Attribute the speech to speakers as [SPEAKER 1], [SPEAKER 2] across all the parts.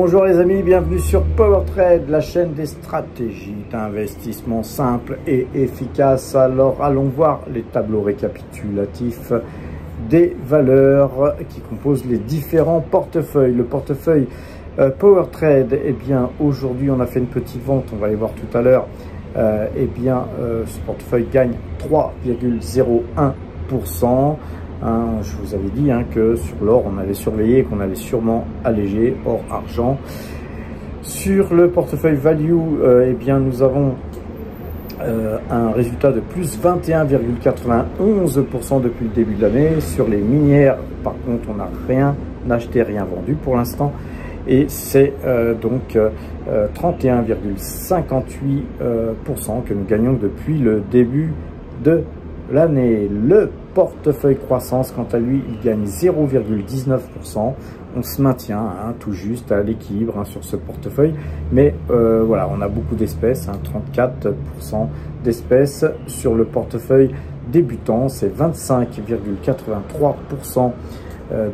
[SPEAKER 1] Bonjour les amis, bienvenue sur PowerTrade, la chaîne des stratégies d'investissement simples et efficaces. Alors allons voir les tableaux récapitulatifs des valeurs qui composent les différents portefeuilles. Le portefeuille PowerTrade, eh bien aujourd'hui on a fait une petite vente, on va aller voir tout à l'heure. Ce portefeuille gagne 3,01%. Je vous avais dit que sur l'or, on allait surveiller, qu'on allait sûrement alléger or, argent. Sur le portefeuille value, nous avons un résultat de plus 21,91% depuis le début de l'année. Sur les minières, par contre, on n'a rien acheté, rien vendu pour l'instant. Et c'est 31,58% que nous gagnons depuis le début de l'année. Le portefeuille croissance, quant à lui, il gagne 0,19%. On se maintient tout juste à l'équilibre sur ce portefeuille. Mais voilà, on a beaucoup d'espèces, 34% d'espèces. Sur le portefeuille débutant, c'est 25,83%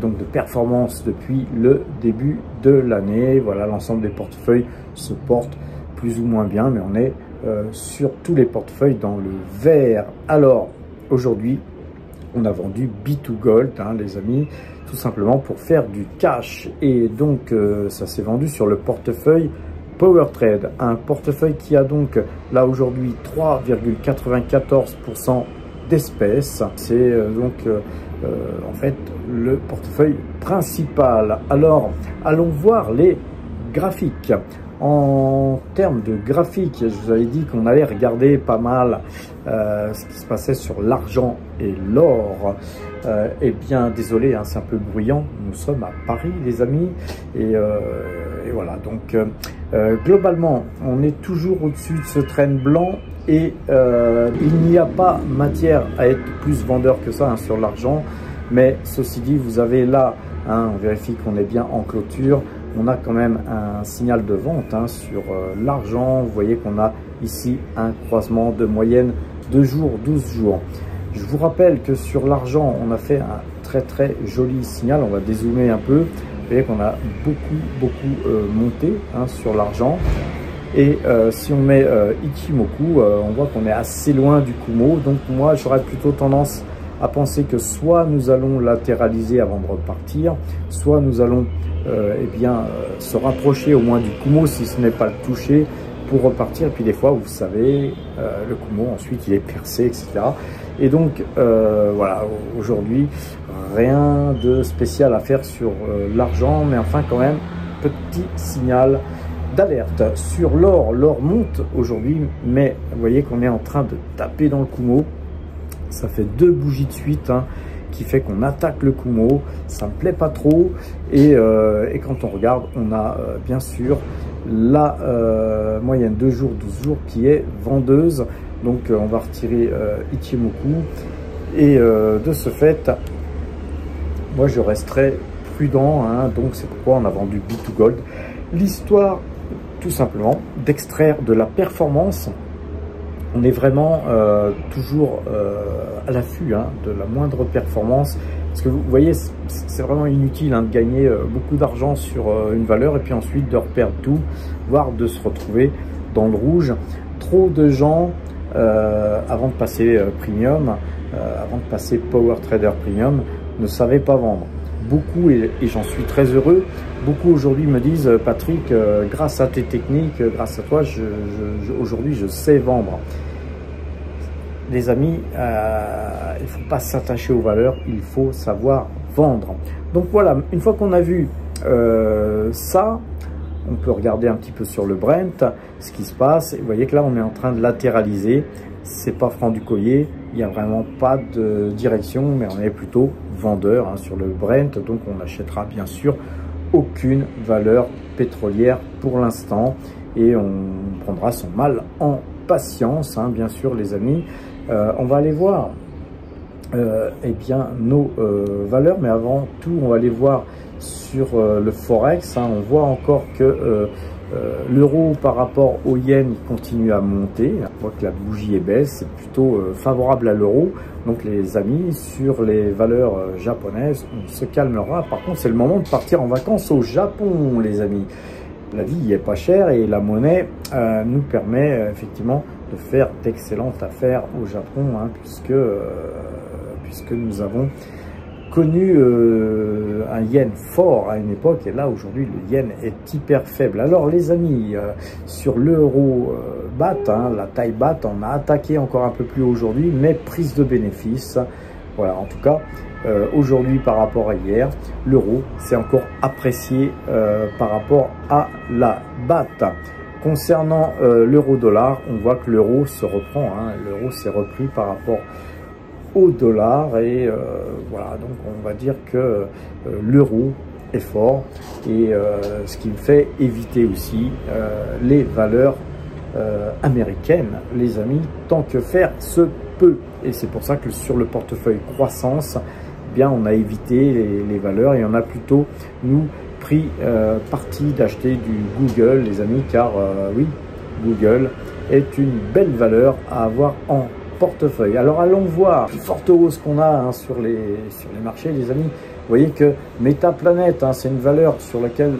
[SPEAKER 1] donc de performance depuis le début de l'année. Voilà, l'ensemble des portefeuilles se portent plus ou moins bien, mais on est sur tous les portefeuilles dans le vert. Alors, aujourd'hui, on a vendu B2Gold, les amis, tout simplement pour faire du cash. Et donc, ça s'est vendu sur le portefeuille PowerTrade, un portefeuille qui a donc, là aujourd'hui, 3,94% d'espèces. C'est en fait le portefeuille principal. Alors, allons voir les graphiques. En termes de graphique, je vous avais dit qu'on allait regarder pas mal ce qui se passait sur l'argent et l'or. Désolé, c'est un peu bruyant. Nous sommes à Paris, les amis. Et voilà, donc globalement, on est toujours au-dessus de ce trend blanc. Et il n'y a pas matière à être plus vendeur que ça sur l'argent. Mais ceci dit, vous avez là, on vérifie qu'on est bien en clôture. On a quand même un signal de vente sur l'argent. Vous voyez qu'on a ici un croisement de moyenne 2 jours, 12 jours. Je vous rappelle que sur l'argent, on a fait un très joli signal. On va dézoomer un peu. Vous voyez qu'on a beaucoup monté sur l'argent. Et si on met Ichimoku, on voit qu'on est assez loin du Kumo. Donc moi, j'aurais plutôt tendance à penser que soit nous allons latéraliser avant de repartir, soit nous allons se rapprocher au moins du Kumo si ce n'est pas le toucher pour repartir. Et puis des fois, vous savez, le Kumo ensuite il est percé, etc. Et donc voilà, aujourd'hui, rien de spécial à faire sur l'argent, mais enfin quand même, petit signal d'alerte. Sur l'or, l'or monte aujourd'hui, mais vous voyez qu'on est en train de taper dans le Kumo. Ça fait 2 bougies de suite qui fait qu'on attaque le Kumo. Ça me plaît pas trop. Et quand on regarde, on a bien sûr la moyenne 2 jours, 12 jours qui est vendeuse. Donc on va retirer Ichimoku. Et de ce fait, moi je resterai prudent. Donc c'est pourquoi on a vendu B2Gold. L'histoire, tout simplement, d'extraire de la performance. On est vraiment toujours à l'affût de la moindre performance. Parce que vous voyez, c'est vraiment inutile de gagner beaucoup d'argent sur une valeur et puis ensuite de reperdre tout, voire de se retrouver dans le rouge. Trop de gens, avant de passer Premium, avant de passer Power Trader Premium, ne savaient pas vendre. Beaucoup, et j'en suis très heureux, beaucoup aujourd'hui me disent « Patrick, grâce à tes techniques, grâce à toi, aujourd'hui je sais vendre ». Les amis, il ne faut pas s'attacher aux valeurs, il faut savoir vendre. Donc voilà, une fois qu'on a vu ça, on peut regarder un petit peu sur le Brent, ce qui se passe. Et vous voyez que là, on est en train de latéraliser. C'est pas franc du collier, il n'y a vraiment pas de direction, mais on est plutôt vendeur sur le Brent. Donc on n'achètera bien sûr aucune valeur pétrolière pour l'instant. Et on prendra son mal en patience, bien sûr les amis. On va aller voir nos valeurs, mais avant tout on va aller voir sur le Forex. On voit encore que L'euro par rapport au yen, il continue à monter. On voit que la bougie est baisse, c'est plutôt favorable à l'euro. Donc les amis, sur les valeurs japonaises, on se calmera. Par contre, c'est le moment de partir en vacances au Japon, les amis. La vie est pas chère et la monnaie nous permet effectivement de faire d'excellentes affaires au Japon, hein, puisque nous avons connu un yen fort à une époque, et là aujourd'hui le yen est hyper faible. Alors les amis, sur l'euro bat, hein, la taille bat, on a attaqué encore un peu plus haut aujourd'hui, mais prise de bénéfice. Voilà, en tout cas, aujourd'hui par rapport à hier, l'euro s'est encore apprécié par rapport à la bat. Concernant l'euro-dollar, on voit que l'euro se reprend, hein, l'euro s'est repris par rapport au dollar et voilà, donc on va dire que l'euro est fort et ce qui me fait éviter aussi les valeurs américaines, les amis, tant que faire se peut. Et c'est pour ça que sur le portefeuille croissance, eh bien on a évité les valeurs et on a plutôt nous pris parti d'acheter du Google, les amis, car oui, Google est une belle valeur à avoir en portefeuille. Alors allons voir la forte hausse qu'on a, hein, sur les marchés, les amis. Vous voyez que Metaplanet, hein, c'est une valeur sur laquelle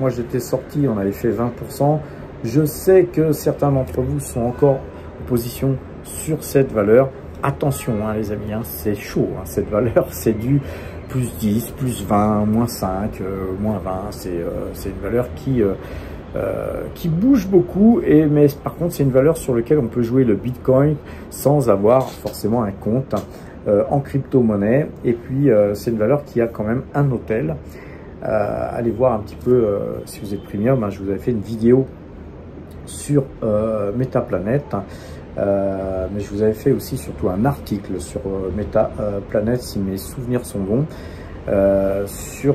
[SPEAKER 1] moi j'étais sorti, on avait fait 20%. Je sais que certains d'entre vous sont encore en position sur cette valeur. Attention, hein, les amis, hein, c'est chaud, hein, cette valeur, c'est du plus 10, plus 20, moins 5, moins 20. C'est une valeur qui bouge beaucoup, mais par contre c'est une valeur sur laquelle on peut jouer le Bitcoin sans avoir forcément un compte en crypto-monnaie. Et puis c'est une valeur qui a quand même un hôtel. Allez voir un petit peu si vous êtes premium, hein, je vous avais fait une vidéo sur Metaplanet, mais je vous avais fait aussi surtout un article sur Metaplanet, si mes souvenirs sont bons, sur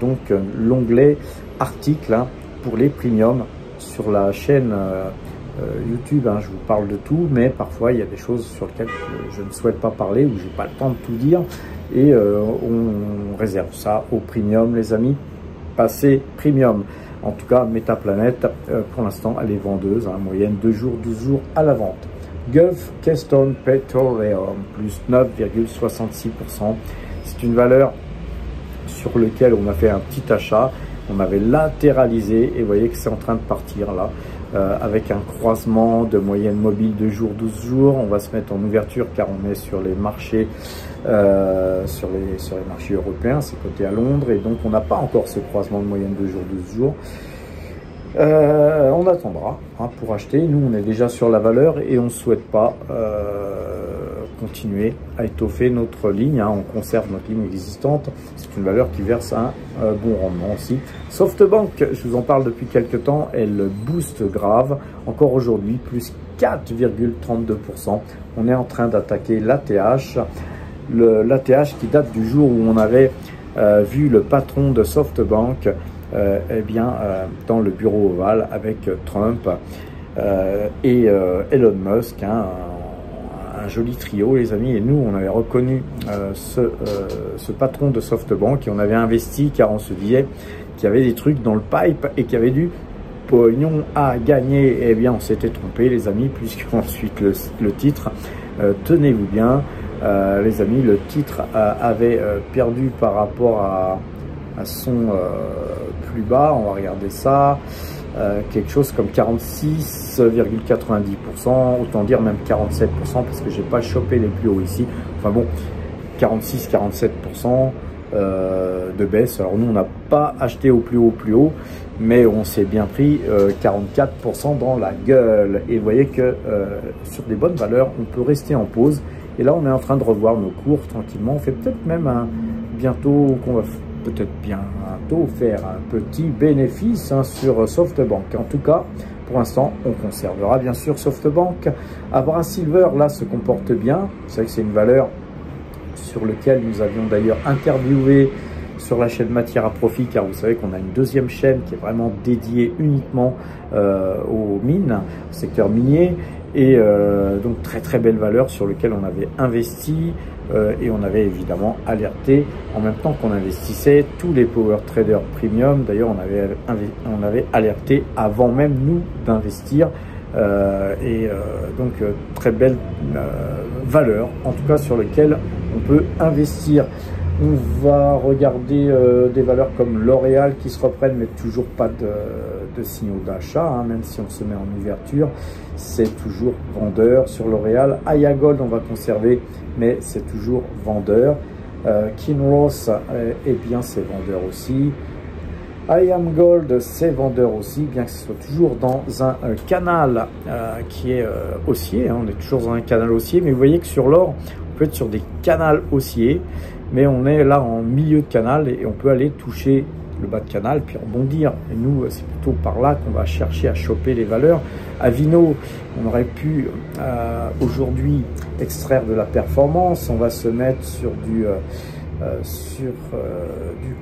[SPEAKER 1] donc l'onglet article, hein, pour les premiums sur la chaîne YouTube, hein. Je vous parle de tout, mais parfois il y a des choses sur lesquelles je ne souhaite pas parler ou j'ai pas le temps de tout dire, et on réserve ça au premium, les amis. Passez premium. En tout cas, Metaplanet, pour l'instant, elle est vendeuse, hein, moyenne 2 jours, 12 jours à la vente. Gulf Keystone Petroleum, plus 9,66%. C'est une valeur sur laquelle on a fait un petit achat. On avait latéralisé et vous voyez que c'est en train de partir là, avec un croisement de moyenne mobile de jour, 12 jours. On va se mettre en ouverture car on est sur les marchés, sur les marchés européens, c'est coté à Londres, et donc on n'a pas encore ce croisement de moyenne de jour, 12 jours. On attendra, hein, pour acheter. Nous on est déjà sur la valeur et on ne souhaite pas continuer à étoffer notre ligne, hein. On conserve notre ligne existante. C'est une valeur qui verse un bon rendement aussi. SoftBank, je vous en parle depuis quelques temps, elle booste grave, encore aujourd'hui, plus 4,32%. On est en train d'attaquer l'ATH, l'ATH qui date du jour où on avait vu le patron de SoftBank eh bien, dans le bureau ovale avec Trump et Elon Musk, hein, un joli trio, les amis. Et nous, on avait reconnu ce patron de SoftBank et on avait investi car on se disait qu'il y avait des trucs dans le pipe et qu'il y avait du pognon à gagner. Eh bien, on s'était trompé, les amis, puisque ensuite le titre, tenez-vous bien, les amis, le titre avait perdu par rapport à son plus bas. On va regarder ça. Quelque chose comme 46,90%, autant dire même 47%, parce que j'ai pas chopé les plus hauts ici. Enfin bon, 46-47% de baisse. Alors nous on n'a pas acheté au plus haut, mais on s'est bien pris 44% dans la gueule. Et vous voyez que sur des bonnes valeurs on peut rester en pause, et là on est en train de revoir nos cours tranquillement. On fait peut-être même bientôt qu'on va peut-être bientôt faire un petit bénéfice, hein, sur SoftBank. En tout cas, pour l'instant, on conservera bien sûr SoftBank. Abra Silver, là, se comporte bien. Vous savez que c'est une valeur sur laquelle nous avions d'ailleurs interviewé sur la chaîne Matière à Profit, car vous savez qu'on a une deuxième chaîne qui est vraiment dédiée uniquement aux mines, au secteur minier. Et donc très belle valeur sur lequel on avait investi. et on avait évidemment alerté en même temps qu'on investissait tous les power traders premium. D'ailleurs, on avait alerté avant même nous d'investir. Donc très belle valeur, en tout cas sur lesquelles on peut investir. On va regarder des valeurs comme L'Oréal qui se reprennent, mais toujours pas de signaux d'achat, hein, même si on se met en ouverture, c'est toujours vendeur sur L'Oréal. Aya Gold, on va conserver, mais c'est toujours vendeur. Kinross, eh bien c'est vendeur aussi. IAM Gold, c'est vendeur aussi, bien que ce soit toujours dans un canal qui est haussier, hein, on est toujours dans un canal haussier, mais vous voyez que sur l'or, on peut être sur des canals haussiers, mais on est là en milieu de canal et on peut aller toucher le bas de canal puis rebondir. Et nous, c'est plutôt par là qu'on va chercher à choper les valeurs. Avino, on aurait pu aujourd'hui extraire de la performance. On va se mettre sur du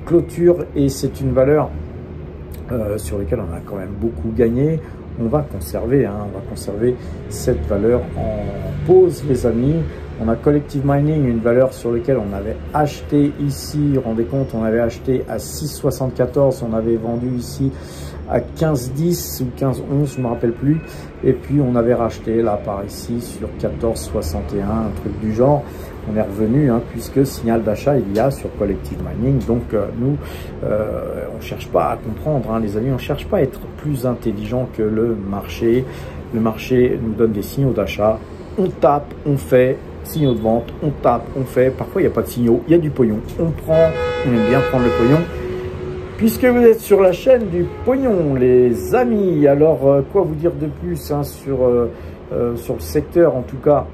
[SPEAKER 1] clôture et c'est une valeur sur laquelle on a quand même beaucoup gagné. On va conserver, hein, on va conserver cette valeur en pause, les amis. On a Collective Mining, une valeur sur laquelle on avait acheté ici, vous vous rendez compte, on avait acheté à 6,74, on avait vendu ici à 15,10 ou 15,11, je ne me rappelle plus. Et puis on avait racheté là par ici sur 14,61, un truc du genre. On est revenu, hein, puisque signal d'achat il y a sur Collective Mining. Donc nous, on ne cherche pas à comprendre, hein, les amis, on ne cherche pas à être plus intelligent que le marché. Le marché nous donne des signaux d'achat, on tape, on fait. Signaux de vente, on tape, on fait. Parfois, il n'y a pas de signaux, il y a du pognon. On prend, on aime bien prendre le pognon. Puisque vous êtes sur la chaîne du pognon, les amis, alors quoi vous dire de plus, hein, sur le secteur, en tout cas,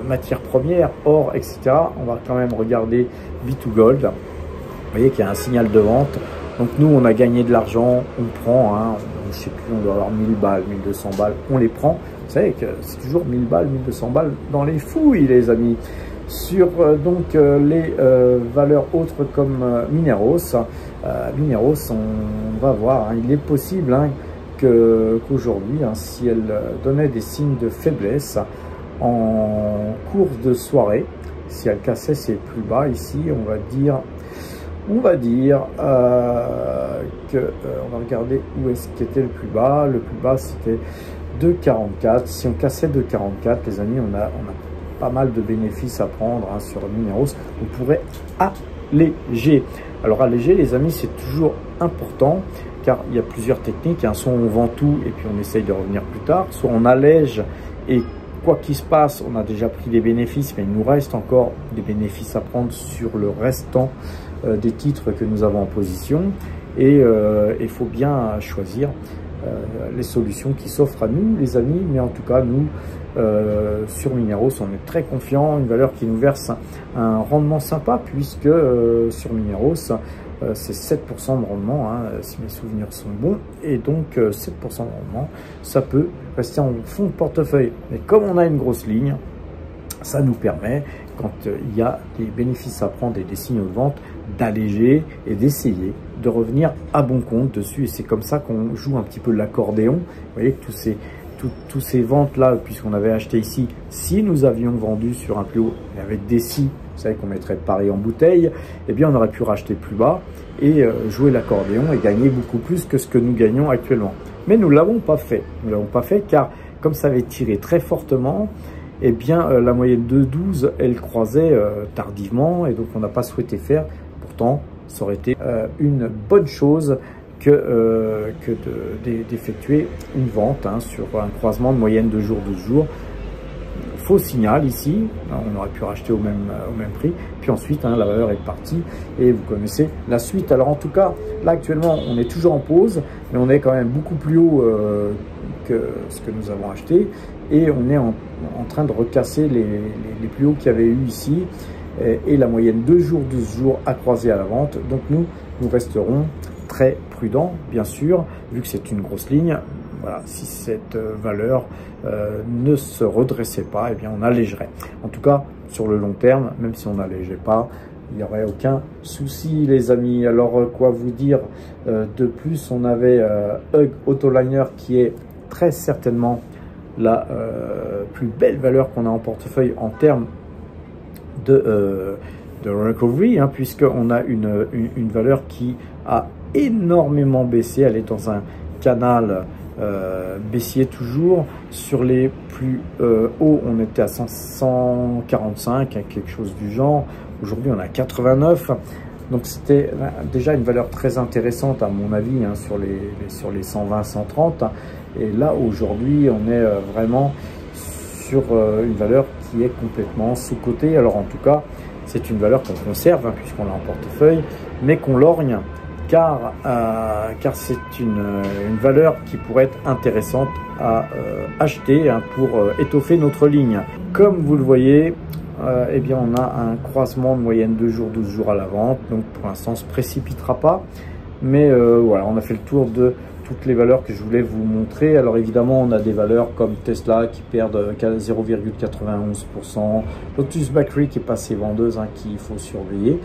[SPEAKER 1] matières premières, or, etc. On va quand même regarder B2Gold. Vous voyez qu'il y a un signal de vente. Donc nous, on a gagné de l'argent, on prend, hein, je ne sais plus, on doit avoir 1000 balles, 1200 balles, on les prend. Vous savez que c'est toujours 1000 balles, 1200 balles dans les fouilles, les amis. Sur les valeurs autres comme Mineros, on va voir, hein, il est possible, hein, qu'aujourd'hui, hein, si elle donnait des signes de faiblesse en cours de soirée, si elle cassait ses plus bas ici, on va dire que on va regarder où est-ce qu'était le plus bas. Le plus bas c'était 2,44. Si on cassait 2,44, les amis, on a pas mal de bénéfices à prendre, hein, sur Mineros. On pourrait alléger. Alors alléger, les amis, c'est toujours important car il y a plusieurs techniques, hein. Soit on vend tout et puis on essaye de revenir plus tard, soit on allège et quoi qu'il se passe, on a déjà pris des bénéfices, mais il nous reste encore des bénéfices à prendre sur le restant des titres que nous avons en position. Et il faut bien choisir les solutions qui s'offrent à nous, les amis. Mais en tout cas, nous, sur Mineros, on est très confiants. Une valeur qui nous verse un rendement sympa, puisque sur Mineros, c'est 7% de rendement, hein, si mes souvenirs sont bons. Et donc, 7% de rendement, ça peut rester en fond de portefeuille. Mais comme on a une grosse ligne, ça nous permet, quand il y a des bénéfices à prendre et des signaux de vente, d'alléger et d'essayer de revenir à bon compte dessus. Et c'est comme ça qu'on joue un petit peu l'accordéon. Vous voyez que tous ces ventes-là, puisqu'on avait acheté ici, si nous avions vendu sur un plus haut, avec des si, vous savez qu'on mettrait pareil en bouteille, eh bien on aurait pu racheter plus bas et jouer l'accordéon et gagner beaucoup plus que ce que nous gagnons actuellement. Mais nous ne l'avons pas fait. Nous ne l'avons pas fait car comme ça avait tiré très fortement, eh bien la moyenne de 12, elle croisait tardivement et donc on n'a pas souhaité faire. Pourtant, ça aurait été une bonne chose que d'effectuer une vente, hein, sur un croisement de moyenne de jour, 12 jours. Faux signal ici, on aurait pu racheter au même prix, puis ensuite, hein, la valeur est partie et vous connaissez la suite. Alors en tout cas, là actuellement, on est toujours en pause, mais on est quand même beaucoup plus haut que ce que nous avons acheté et on est en train de recasser les plus hauts qu'il y avait eu ici et la moyenne 2 jours, 12 jours à croiser à la vente. Donc nous resterons très prudents, bien sûr, vu que c'est une grosse ligne. Voilà, si cette valeur ne se redressait pas, eh bien on allégerait. En tout cas, sur le long terme, même si on n'allégeait pas, il n'y aurait aucun souci, les amis. Alors, quoi vous dire de plus? On avait Hug Autoliner qui est très certainement la plus belle valeur qu'on a en portefeuille en termes de recovery, hein, puisqu'on a une valeur qui a énormément baissé. Elle est dans un canal baissier toujours. Sur les plus hauts, on était à 145, quelque chose du genre. Aujourd'hui, on est à 89. Donc c'était déjà une valeur très intéressante à mon avis, hein, sur les 120, 130. Et là, aujourd'hui, on est vraiment sur une valeur qui est complètement sous-cotée. Alors en tout cas, c'est une valeur qu'on conserve, hein, puisqu'on l'a en portefeuille, mais qu'on lorgne, car c'est une valeur qui pourrait être intéressante à acheter, hein, pour étoffer notre ligne. Comme vous le voyez, eh bien, on a un croisement de moyenne 2 jours, 12 jours à la vente. Donc pour l'instant, on ne se précipitera pas. Mais voilà, on a fait le tour de toutes les valeurs que je voulais vous montrer. Alors évidemment, on a des valeurs comme Tesla qui perdent 0,91%, Lotus Bakery qui est passée vendeuse, hein, qu'il faut surveiller.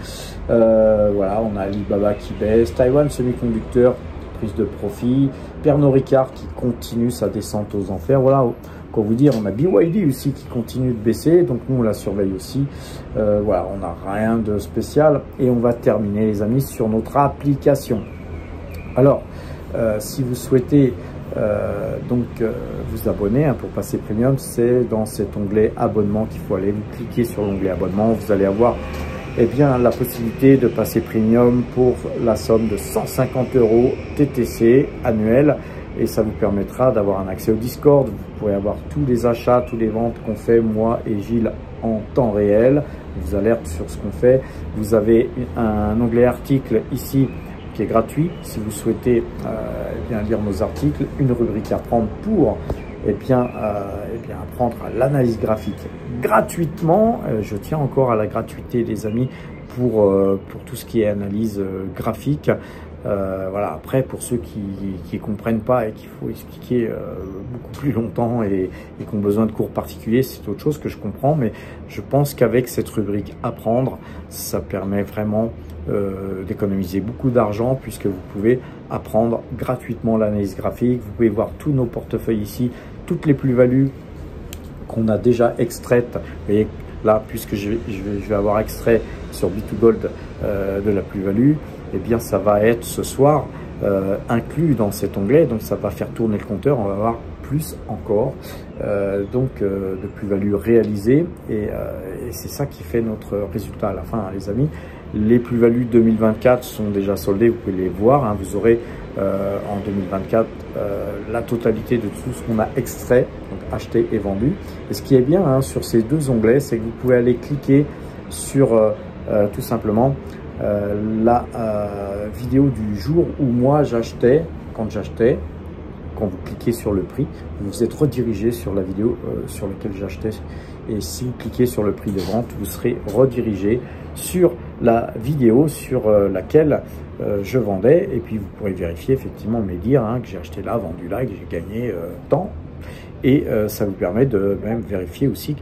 [SPEAKER 1] Voilà, on a Alibaba qui baisse, Taiwan Semiconducteur, prise de profit, Pernod Ricard qui continue sa descente aux enfers. Voilà, quoi vous dire, on a BYD aussi qui continue de baisser, donc nous on la surveille aussi. Voilà, on n'a rien de spécial et on va terminer les amis sur notre application. Alors, si vous souhaitez vous abonner, hein, pour passer premium, c'est dans cet onglet abonnement qu'il faut aller. Vous cliquez sur l'onglet abonnement, vous allez avoir bien la possibilité de passer premium pour la somme de 150 € TTC annuel, et ça vous permettra d'avoir un accès au Discord. Vous pourrez avoir tous les achats, toutes les ventes qu'on fait, moi et Gilles, en temps réel. On vous alerte sur ce qu'on fait. Vous avez un onglet articles ici qui est gratuit si vous souhaitez bien lire nos articles, une rubrique à prendre pour apprendre à l'analyse graphique gratuitement. Je tiens encore à la gratuité les amis pour tout ce qui est analyse graphique. Voilà, après pour ceux qui ne comprennent pas et qu'il faut expliquer beaucoup plus longtemps et qui ont besoin de cours particuliers, c'est autre chose que je comprends, mais je pense qu'avec cette rubrique apprendre, ça permet vraiment d'économiser beaucoup d'argent, puisque vous pouvez apprendre gratuitement l'analyse graphique. Vous pouvez voir tous nos portefeuilles ici, toutes les plus-values qu'on a déjà extraites. Vous voyez là, puisque je vais avoir extrait sur B2Gold de la plus-value, et bien ça va être ce soir inclus dans cet onglet, donc ça va faire tourner le compteur. On va avoir plus encore de plus-value réalisée, et c'est ça qui fait notre résultat à la fin, hein, les amis. Les plus-values 2024 sont déjà soldées, vous pouvez les voir, hein. Vous aurez en 2024 la totalité de tout ce qu'on a extrait, donc acheté et vendu. Et ce qui est bien, hein, sur ces deux onglets, c'est que vous pouvez aller cliquer sur tout simplement la vidéo du jour où moi j'achetais, quand vous cliquez sur le prix, vous êtes redirigé sur la vidéo sur laquelle j'achetais. Et si vous cliquez sur le prix de vente, vous serez redirigé sur la vidéo sur laquelle je vendais. Et puis vous pourrez vérifier effectivement mes dires, hein, que j'ai acheté là, vendu là, que j'ai gagné tant. Et ça vous permet de même vérifier aussi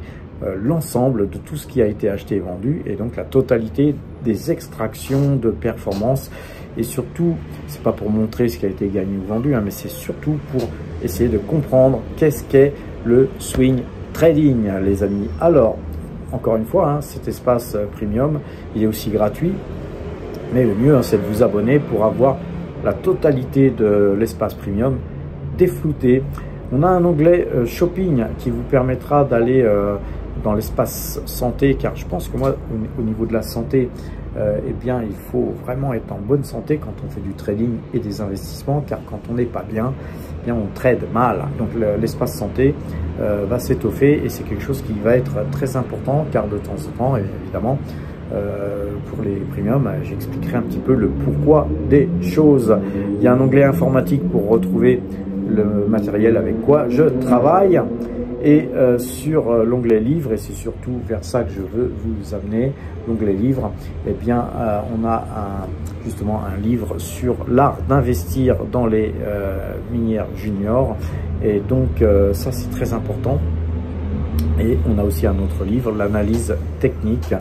[SPEAKER 1] l'ensemble de tout ce qui a été acheté et vendu, et donc la totalité des extractions de performance. Et surtout, c'est pas pour montrer ce qui a été gagné ou vendu, hein, mais c'est surtout pour essayer de comprendre qu'est-ce qu'est le swing trading, les amis. Alors, encore une fois, hein, cet espace premium, il est aussi gratuit, mais le mieux, hein, c'est de vous abonner pour avoir la totalité de l'espace premium déflouté. On a un onglet shopping qui vous permettra d'aller dans l'espace santé, car je pense que moi, au niveau de la santé, eh bien, il faut vraiment être en bonne santé quand on fait du trading et des investissements, car quand on n'est pas bien, eh bien, on trade mal. Donc l'espace santé va s'étoffer, et c'est quelque chose qui va être très important, car de temps en temps, évidemment, pour les premiums, j'expliquerai un petit peu le pourquoi des choses. Il y a un onglet informatique pour retrouver le matériel avec quoi je travaille, et sur l'onglet livre, et c'est surtout vers ça que je veux vous amener, l'onglet livre, eh bien on a justement un livre sur l'art d'investir dans les minières juniors, et donc ça c'est très important. Et on a aussi un autre livre, l'analyse technique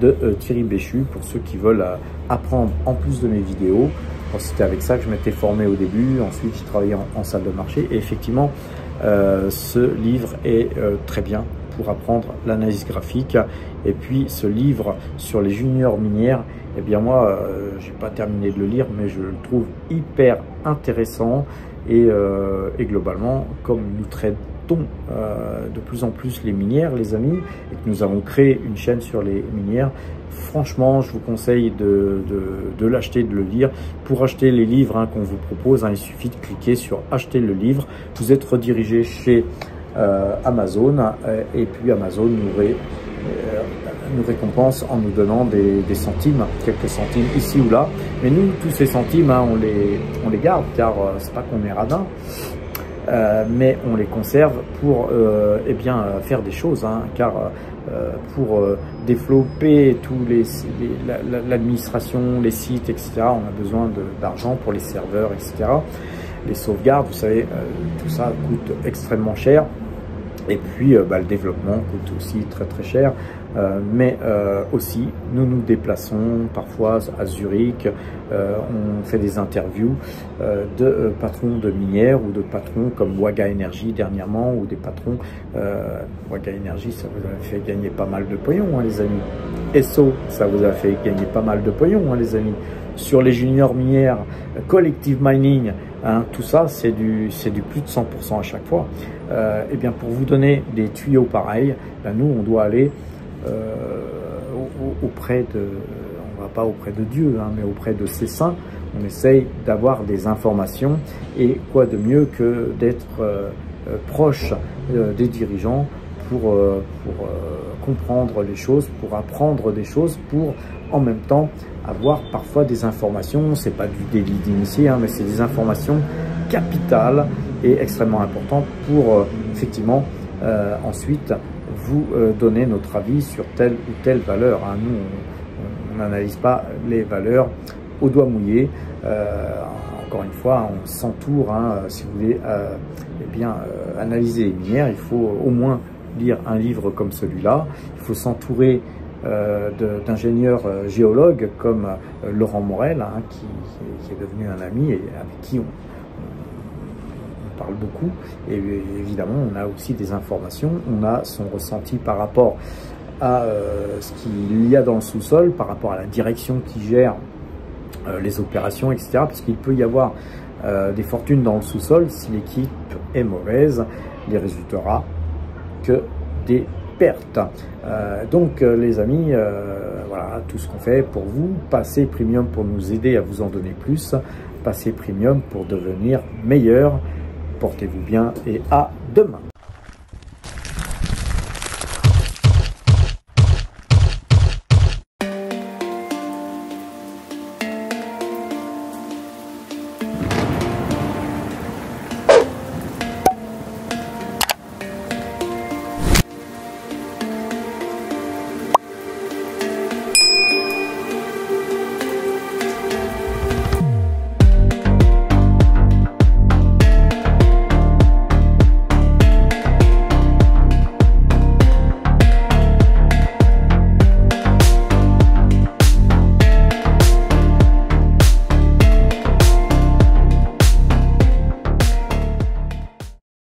[SPEAKER 1] de Thierry Béchu, pour ceux qui veulent apprendre en plus de mes vidéos. C'était avec ça que je m'étais formé au début. Ensuite, j'ai travaillé en salle de marché. Et effectivement, ce livre est très bien pour apprendre l'analyse graphique. Et puis ce livre sur les juniors minières, eh bien moi, j'ai pas terminé de le lire, mais je le trouve hyper intéressant et globalement, comme nous traitons de plus en plus les minières, les amis, et que nous avons créé une chaîne sur les minières, franchement, je vous conseille de l'acheter, de le lire. Pour acheter les livres qu'on vous propose, il suffit de cliquer sur acheter le livre. Vous êtes redirigé chez Amazon et puis Amazon nous récompense en nous donnant des centimes, quelques centimes ici ou là. Mais nous, tous ces centimes, on les garde, car c'est pas qu'on est radin. Mais on les conserve pour eh bien, faire des choses, car pour développer tous l'administration, les sites, etc., on a besoin d'argent pour les serveurs, etc. Les sauvegardes, vous savez, tout ça coûte extrêmement cher. Et puis le développement coûte aussi très très cher, mais aussi nous nous déplaçons parfois à Zurich, on fait des interviews de patrons de minières ou de patrons comme Waga Energy dernièrement, ou des patrons, Waga Energy, ça vous a fait gagner pas mal de pognon, les amis. Esso, ça vous a fait gagner pas mal de pognon, les amis. Sur les juniors minières, Collective Mining, tout ça c'est du plus de 100% à chaque fois. Et bien pour vous donner des tuyaux pareils, nous on doit aller auprès de, on va pas auprès de Dieu, mais auprès de ses saints. On essaye d'avoir des informations, et quoi de mieux que d'être proche des dirigeants pour comprendre les choses, pour apprendre des choses, pour en même temps avoir parfois des informations. C'est pas du délit d'initié, mais c'est des informations capitales et extrêmement importantes pour effectivement ensuite vous donner notre avis sur telle ou telle valeur. Nous, on n'analyse pas les valeurs au doigt mouillé. Encore une fois, on s'entoure. Si vous voulez eh bien, analyser les minières, il faut au moins lire un livre comme celui-là. Il faut s'entourer d'ingénieurs géologues comme Laurent Morel, qui est devenu un ami et avec qui on parle beaucoup. Et évidemment, on a aussi des informations, on a son ressenti par rapport à ce qu'il y a dans le sous-sol, par rapport à la direction qui gère les opérations, etc. Parce qu'il peut y avoir des fortunes dans le sous-sol. Si l'équipe est mauvaise, il ne résultera que des pertes. Donc les amis, voilà tout ce qu'on fait pour vous. Passez Premium pour nous aider à vous en donner plus. Passez Premium pour devenir meilleur. Portez-vous bien et à demain.